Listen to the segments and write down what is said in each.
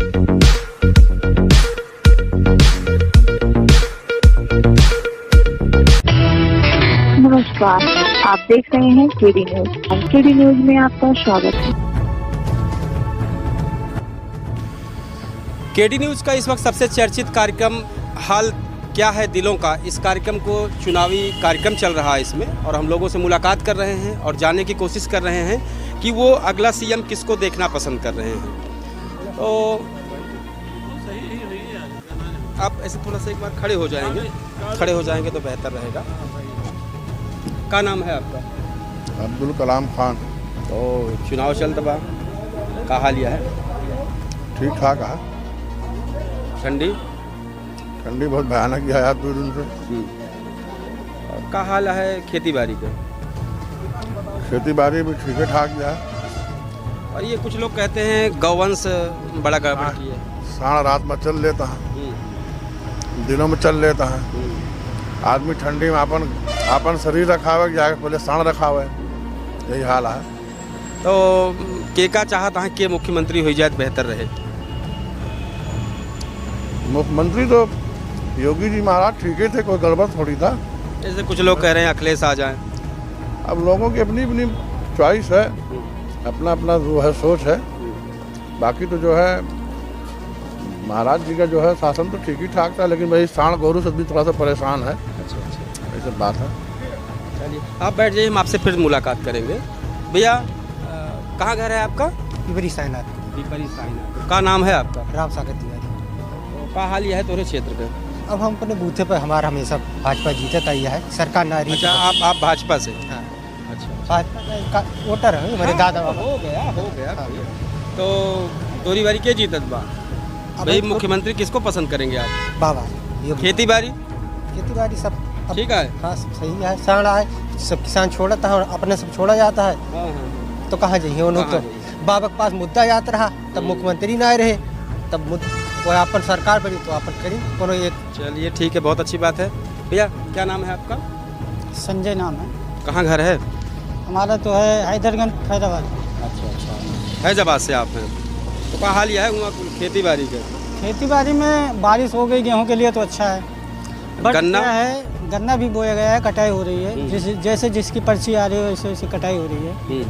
नमस्कार, आप देख रहे हैं केडी न्यूज। केडी न्यूज में आपका स्वागत है। केडी न्यूज का इस वक्त सबसे चर्चित कार्यक्रम हाल क्या है दिलों का, इस कार्यक्रम को चुनावी कार्यक्रम चल रहा है इसमें, और हम लोगों से मुलाकात कर रहे हैं और जानने की कोशिश कर रहे हैं कि वो अगला सीएम किसको देखना पसंद कर रहे हैं। तो आप ऐसे थोड़ा सा एक बार खड़े हो जाएंगे तो बेहतर रहेगा। क्या नाम है आपका? अब्दुल कलाम खान। तो चुनाव चलता बा, का हाल यह है? ठीक ठाक है। ठंडी बहुत भयानक है यार 2 दिन से। और का हाल है खेती बाड़ी का? खेती बाड़ी भी ठीक ठाक है। और ये कुछ लोग कहते हैं गौवंश बड़ा गड़बड़ की है। साढ़ रात में चल लेता है, दिनों में चल लेता है। आदमी ठंडी में अपन शरीर रखावे जाके पहले साढ़ रखावे, यही हाल है। तो के का चाहता है कि मुख्यमंत्री हो जाए तो बेहतर रहे? मुख्यमंत्री तो योगी जी महाराज ठीक ही थे, कोई गड़बड़ थोड़ी था। जैसे कुछ लोग कह रहे हैं अखिलेश आ जाए। अब लोगों की अपनी अपनी चॉइस है, अपना अपना जो है सोच है। बाकी तो जो है महाराज जी का जो है शासन तो ठीक ही ठाक था, लेकिन भाई साढ़ गोरू से भी थोड़ा सा परेशान है। अच्छा ऐसी बात है। चलिए आप बैठ जाइए, हम आपसे फिर मुलाकात करेंगे। भैया कहाँ घर है आपका? पिपरी साइनाथ। क्या नाम है आपका? राम सागर तिवारी। तो का हाल यह है तोरे क्षेत्र का? अब हम अपने बूथे पर हमारा हमेशा भाजपा जीतता ही है, सरकार नारी। अच्छा आप भाजपा से? हाँ। अच्छा भाजपा का वोटर है मेरे दादा बाबा। हो गया। तो तोरी बारी के जीतत बा भाई? मुख्यमंत्री किसको पसंद करेंगे आप? बाबा खेती बाड़ी सब ठीक है। हाँ सही है। साढ़ा है, सब किसान छोड़ता है और अपने सब छोड़ा जाता है। तो कहाँ जाइए उन लोग? तो बाबा के पास मुद्दा जाता रहा, तब मुख्यमंत्री ना रहे, तब वो अपन सरकार बनी तो अपन करी कोनो एक। चलिए ठीक है, बहुत अच्छी बात है। भैया क्या नाम है आपका? संजय नाम है। कहाँ घर है? हमारा तो है हैदरगंज फैजाबाद। अच्छा हैदराबाद से आप हैं। तो क्या हाल यह है वहाँ खेती बाड़ी का? खेती बाड़ी में बारिश हो गई गेहूं के लिए तो अच्छा है। बट गन्ना है, गन्ना भी बोया गया है, कटाई हो रही है। जैसे जिसकी पर्ची आ रही है वैसे वैसे कटाई हो रही है।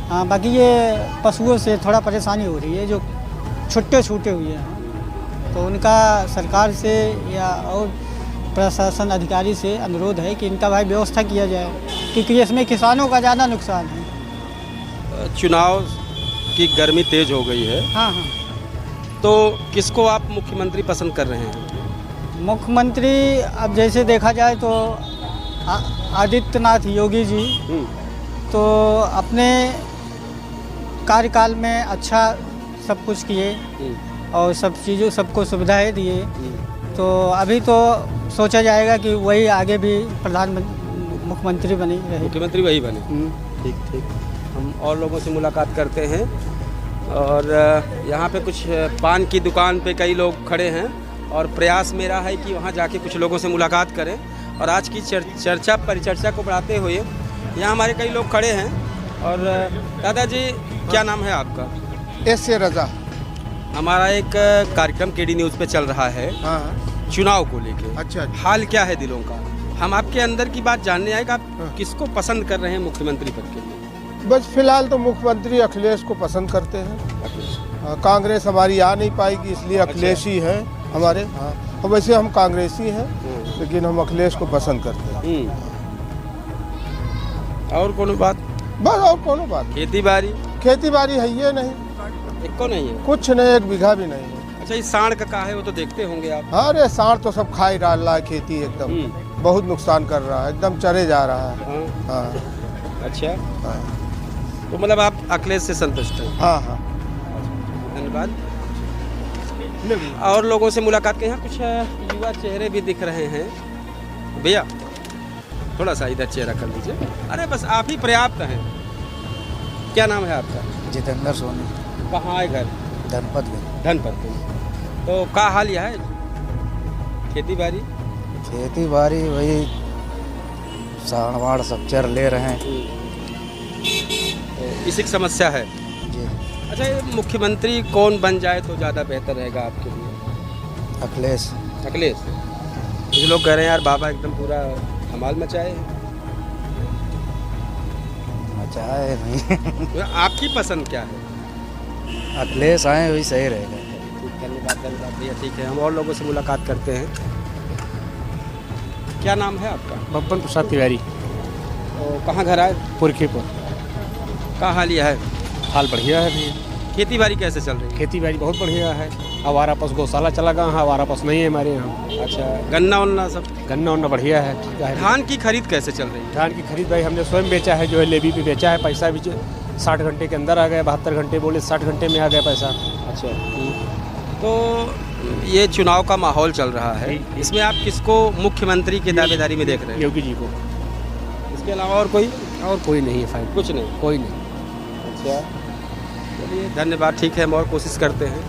हाँ बाकी ये पशुओं से थोड़ा परेशानी हो रही है, जो छूटे हुए हैं, तो उनका सरकार से या और प्रशासन अधिकारी से अनुरोध है कि इनका भाई व्यवस्था किया जाए, क्योंकि इसमें किसानों का ज़्यादा नुकसान है। चुनाव की गर्मी तेज हो गई है। हाँ। तो किसको आप मुख्यमंत्री पसंद कर रहे हैं? मुख्यमंत्री अब जैसे देखा जाए तो आदित्यनाथ योगी जी तो अपने कार्यकाल में अच्छा सब कुछ किए और सब चीज़ों सबको सुविधाएं दिए। तो अभी तो सोचा जाएगा कि वही आगे भी मुख्यमंत्री बने रहे। मुख्यमंत्री वही बने। ठीक हम और लोगों से मुलाकात करते हैं। और यहाँ पे कुछ पान की दुकान पे कई लोग खड़े हैं और प्रयास मेरा है कि वहाँ जाके कुछ लोगों से मुलाकात करें और आज की परिचर्चा को बढ़ाते हुए यहाँ हमारे कई लोग खड़े हैं। और दादाजी क्या नाम है आपका? ऐसे रजा। हमारा एक कार्यक्रम केडी न्यूज़ पे चल रहा है। हाँ। चुनाव को लेके। अच्छा। हाल क्या है दिलों का? हम आपके अंदर की बात जानने आए कि आप किसको पसंद कर रहे हैं मुख्यमंत्री पद के लिए? बस फिलहाल तो मुख्यमंत्री अखिलेश को पसंद करते हैं। कांग्रेस हमारी आ नहीं पाएगी, इसलिए अखिलेश ही है हमारे। हाँ और वैसे हम कांग्रेसी हैं, लेकिन हम अखिलेश को पसंद करते हैं। और कोनो बात? बस और कोनो बात? खेती बाड़ी है ये नहीं, एको नहीं है? कुछ नहीं, 1 बीघा भी नहीं है। अच्छा इस सांड का है वो तो देखते होंगे आप? अरे सांड तो सब खा ही डाल रहा है, खेती एकदम बहुत नुकसान कर रहा है, एकदम चरे जा रहा है। हाँ। अच्छा। हाँ। तो मतलब आप अखिलेश से संतुष्ट हैं? हाँ। धन्यवाद। और लोगों से मुलाकात के यहाँ कुछ युवा चेहरे भी दिख रहे हैं। भैया थोड़ा सा इधर चेहरा कर लीजिए। अरे बस आप ही पर्याप्त हैं। क्या नाम है आपका? जितेंद्र सोनी। कहाँ है घर? धनपत। तो क्या हाल यह है खेती बाड़ी? वही साढ़ सब चर ले रहे हैं। तो इसी की समस्या है जी। अच्छा, ये मुख्यमंत्री कौन बन जाए तो ज़्यादा बेहतर रहेगा आपके लिए? अखिलेश। अखिलेश। कुछ लोग कह रहे हैं यार बाबा एकदम पूरा धमाल मचाए हैं। चाहे नहीं। तो आपकी पसंद क्या है? अखिलेश आए वही सही रहेगा। धन्यवाद भैया। ठीक है, हम और लोगों से मुलाकात करते हैं। क्या नाम है आपका? बब्बन प्रसाद तिवारी। तो कहाँ घर आए? पुरखीपुर। कहाँ हाल यह है? हाल बढ़िया है भैया। खेती बाड़ी कैसे चल रही है? खेती बाड़ी बहुत बढ़िया है। हमारा पास गौशाला चला गया है, हमारा पास नहीं है हमारे यहाँ। अच्छा, गन्ना वन्ना सब? गन्ना उन्ना बढ़िया है, ठीक है। धान की खरीद कैसे चल रही है? धान की खरीद भाई हमने स्वयं बेचा है, जो है लेवी पे बेचा है। पैसा भी 60 घंटे के अंदर आ गया, 72 घंटे बोले 60 घंटे में आ गया पैसा। अच्छा, तो ये चुनाव का माहौल चल रहा है, इसमें आप किसको मुख्यमंत्री की दावेदारी में देख रहे हैं? योगी जी को। इसके अलावा और कोई? और कोई नहीं है फाइल, कुछ नहीं, कोई नहीं। अच्छा, चलिए धन्यवाद। ठीक है, हम और कोशिश करते हैं।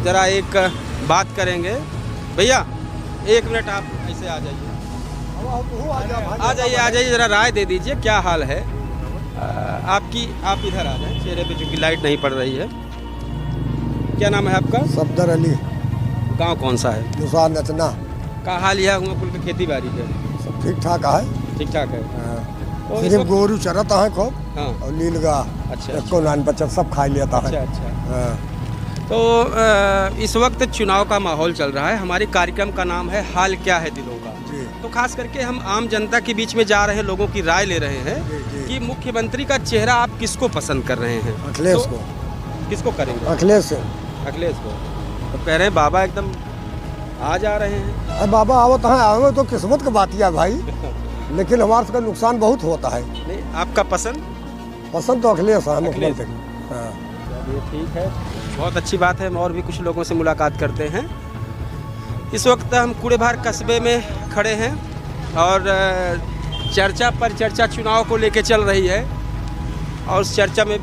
ज़रा एक बात करेंगे भैया, 1 मिनट आप ऐसे आ जाइए, आ जाइए ज़रा राय दे दीजिए, क्या हाल है आपकी? आप इधर आ जाएं, चेहरे पे चूँकि लाइट नहीं पड़ रही है। क्या नाम है आपका? सफदर अली। गांव कौन सा है? निशान नचना। का हाल यह हुआ कुल के खेती बाड़ी के? सब ठीक ठाक है। ठीक ठाक है। तो इस सिर्फ वक्त- गोरू चरत है को हाँ, और नीलगा। अच्छा, को नान बच्चा सब खा लेता है। अच्छा अच्छा। हाँ। तो इस वक्त चुनाव का माहौल चल रहा है। हमारे कार्यक्रम का नाम है हाल क्या है दिलों का। जी। तो खास करके हम आम जनता के बीच में जा रहे हैं, लोगों की राय ले रहे हैं जी, जी। कि मुख्यमंत्री का चेहरा आप किसको पसंद कर रहे हैं? अखिलेश तो को। किसको करेंगे? अखिलेश। अखिलेश को। तो कह रहे हैं बाबा एकदम आ जा रहे हैं। अरे बाबा आवत है, आवे तो किस्मत की बात है भाई, लेकिन हमारे सबका नुकसान बहुत होता है। नहीं, आपका पसंद? पसंद तो अखिलेश है अखिलेश। मुख्यमंत्री। हाँ। चलिए ठीक है, बहुत अच्छी बात है। हम और भी कुछ लोगों से मुलाकात करते हैं। इस वक्त हम कूड़ेभार कस्बे में खड़े हैं और चर्चा पर चर्चा चुनाव को लेके चल रही है। और उस चर्चा में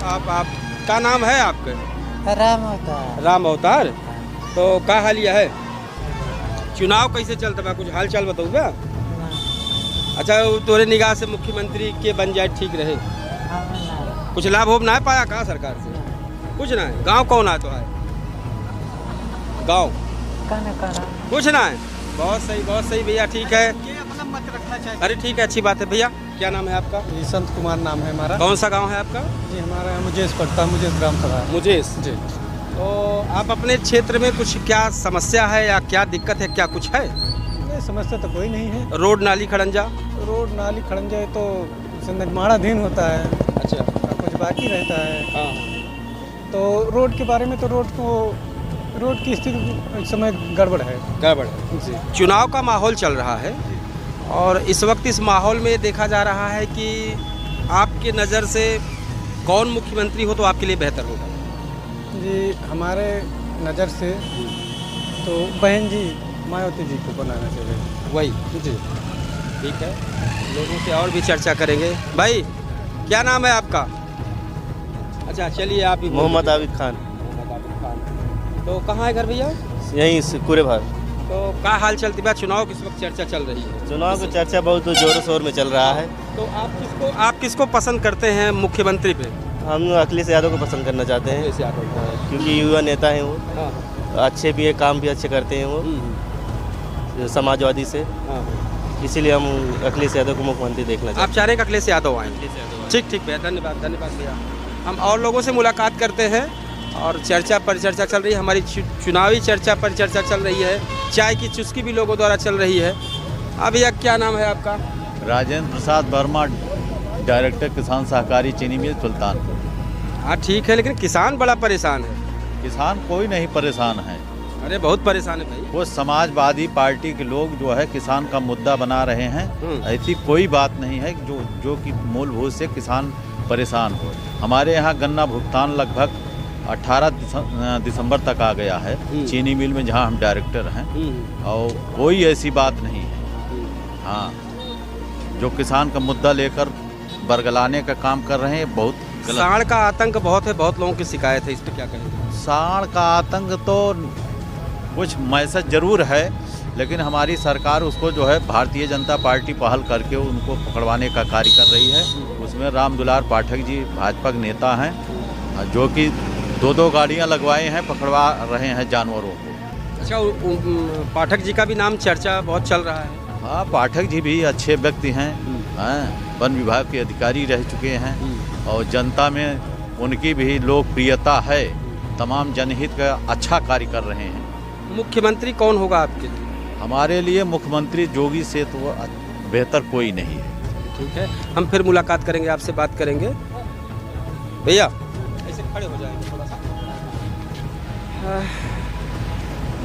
आप का नाम है आपका? राम अवतार। राम अवतार। तो का हाल यह है? चुनाव कैसे चलता है, कुछ हाल चाल बताओ क्या? अच्छा, तोरे निगाह से मुख्यमंत्री के बन जाए ठीक रहे, कुछ लाभ हो ना पाया कहाँ सरकार से? कुछ ना है। गांव कौन है तो है? गांव कुछ ना है। बहुत सही भैया, ठीक है। अपना मत रखना चाहिए। अरे ठीक है, अच्छी बात है भैया। क्या नाम है आपका? जी संत कुमार नाम है हमारा। कौन सा गांव है आपका? जी हमारा मुझेश पड़ता है, मुझेश ग्राम सभा है। मुझेश जी। तो आप अपने क्षेत्र में कुछ क्या समस्या है या क्या दिक्कत है, क्या कुछ है? नहीं, समस्या तो कोई नहीं है। रोड नाली खड़ंजा? रोड नाली खड़ंजा तो निर्माणाधीन होता है। अच्छा। कुछ बाकी रहता है। हाँ। तो रोड के बारे में तो रोड की स्थिति इस समय गड़बड़ है। गड़बड़ है जी। चुनाव का माहौल चल रहा है और इस वक्त इस माहौल में देखा जा रहा है कि आपके नज़र से कौन मुख्यमंत्री हो तो आपके लिए बेहतर होगा? जी हमारे नज़र से तो बहन जी मायावती जी को बनाना चाहिए। वही जी। ठीक है, लोगों से और भी चर्चा करेंगे। भाई क्या नाम है आपका? अच्छा चलिए आप ही। मोहम्मद आबिद खान। मोहम्मद आबिद खान। तो कहाँ है घर भैया? यहीं कूड़ेभार। तो क्या हाल चलती है? चुनाव किस वक्त चर्चा चल रही है? चुनाव की चर्चा बहुत जोरों शोर में चल रहा है। तो आप किसको पसंद करते हैं मुख्यमंत्री पे? हम अखिलेश यादव को पसंद करना चाहते हैं, अखिलेश यादव। क्योंकि युवा नेता हैं वो, हाँ। अच्छे भी है, काम भी अच्छे करते हैं वो समाजवादी से। हाँ। इसीलिए हम अखिलेश यादव को मुख्यमंत्री देखना चाहते आप चाह रहे हैं कि अखिलेश यादव आए? हैं। ठीक भैया, धन्यवाद भैया। हम और लोगों से मुलाकात करते हैं और चर्चा पर चर्चा चल रही है। हमारी चुनावी चर्चा पर चर्चा चल रही है। चाय की चुस्की भी लोगों द्वारा चल रही है। अब भैया क्या नाम है आपका? राजेंद्र प्रसाद वर्मा, डायरेक्टर किसान सहकारी चीनी मिल सुल्तानपुर। हाँ ठीक है, लेकिन किसान बड़ा परेशान है। किसान कोई नहीं परेशान है। अरे बहुत परेशान है भाई। वो समाजवादी पार्टी के लोग जो है किसान का मुद्दा बना रहे हैं। ऐसी कोई बात नहीं है जो कि मूलभूत से किसान परेशान हो। हमारे यहाँ गन्ना भुगतान लगभग 18 दिसंबर तक आ गया है चीनी मिल में, जहाँ हम डायरेक्टर हैं, और कोई ऐसी बात नहीं है। हाँ, जो किसान का मुद्दा लेकर बरगलाने का काम कर रहे हैं, बहुत गलत। सांड का आतंक बहुत है, बहुत लोगों की शिकायत है, इस पर क्या कहेंगे? सांड का आतंक तो कुछ मैसेज जरूर है, लेकिन हमारी सरकार उसको जो है भारतीय जनता पार्टी पहल करके उनको पकड़वाने का कार्य कर रही है। उसमें राम दुलार पाठक जी भाजपा के नेता हैं, जो कि 2-2 गाड़ियां लगवाए हैं, पकड़वा रहे हैं जानवरों को। अच्छा, पाठक जी का भी नाम चर्चा बहुत चल रहा है। हाँ, पाठक जी भी अच्छे व्यक्ति हैं, वन विभाग के अधिकारी रह चुके हैं और जनता में उनकी भी लोकप्रियता है। तमाम जनहित का अच्छा कार्य कर रहे हैं। मुख्यमंत्री कौन होगा आपके लिए? हमारे लिए मुख्यमंत्री जोगी से तो बेहतर कोई नहीं है। ठीक है, हम फिर मुलाकात करेंगे, आपसे बात करेंगे। भैया ऐसे खड़े हो जाएंगे थोड़ा सा।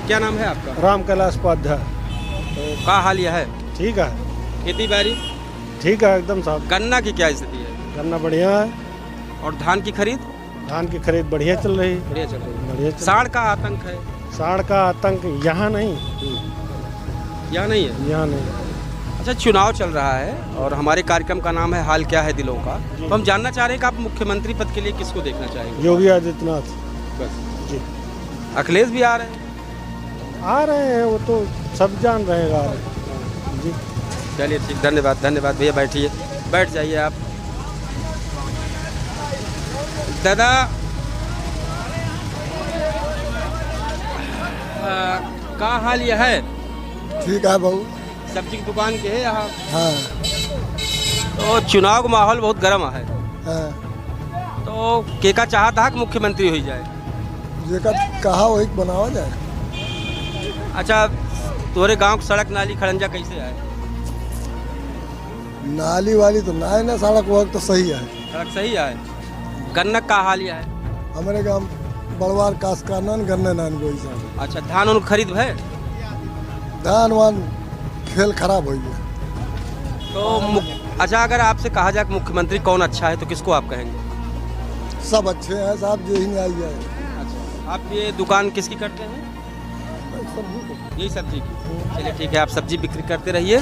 क्या नाम है आपका? राम कैलाश उपाध्याय। तो का हाल यह है? ठीक है। खेती बाड़ी ठीक है, एकदम साहब। गन्ना की क्या स्थिति है? गन्ना बढ़िया है। और धान की खरीद? धान की खरीद बढ़िया चल रही है। बढ़िया चल रही है। बढ़िया। सांड का आतंक है? सांड का आतंक यहाँ नहीं, यहाँ नहीं है। यहाँ नहीं। अच्छा, चुनाव चल रहा है और हमारे कार्यक्रम का नाम है हाल क्या है दिलों का। तो हम जानना चाह रहे हैं कि आप मुख्यमंत्री पद के लिए किसको देखना चाहेंगे? योगी आदित्यनाथ। बस जी। अखिलेश भी आ रहे हैं? आ रहे हैं, वो तो सब जान रहे हैं जी। चलिए ठीक, धन्यवाद। धन्यवाद भैया, बैठिए, बैठ जाइए आप। दादा, का हाल यह है? ठीक है बहू। सब्जी की दुकान के है यहाँ? हाँ। तो चुनाव का माहौल बहुत गर्म है। हाँ। तो केका चाहता है कि मुख्यमंत्री हो जाए? जेकर कहा वही बनावा जाए। अच्छा, तोरे गांव की सड़क नाली खड़ंजा कैसे है? नाली वाली तो ना है ना, सड़क वक्त तो सही है। सड़क सही है। गन्ना का हाल यह है? हमारे गांव बड़वार कास का नान गन्ना नान गोई साहब। अच्छा, धान उन खरीद है? धान वान खेल खराब हो गया। तो अच्छा, अगर आपसे कहा जाए कि मुख्यमंत्री कौन अच्छा है तो किसको आप कहेंगे? सब अच्छे हैं साहब, यही नहीं आई है। अच्छा, आप ये दुकान किसकी करते हैं? यही सब्जी की। चलिए ठीक है, आप सब्जी बिक्री करते रहिए।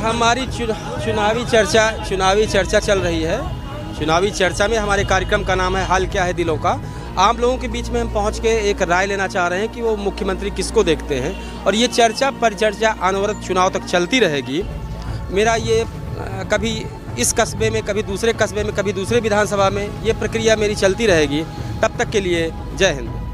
हमारी चुनावी चर्चा चल रही है। चुनावी चर्चा में हमारे कार्यक्रम का नाम है हाल क्या है दिलों का। आम लोगों के बीच में हम पहुंच के एक राय लेना चाह रहे हैं कि वो मुख्यमंत्री किसको देखते हैं, और ये चर्चा परिचर्चा अनवरत चुनाव तक चलती रहेगी। मेरा ये कभी इस कस्बे में, कभी दूसरे कस्बे में, कभी दूसरे विधानसभा में ये प्रक्रिया मेरी चलती रहेगी। तब तक के लिए जय हिंद।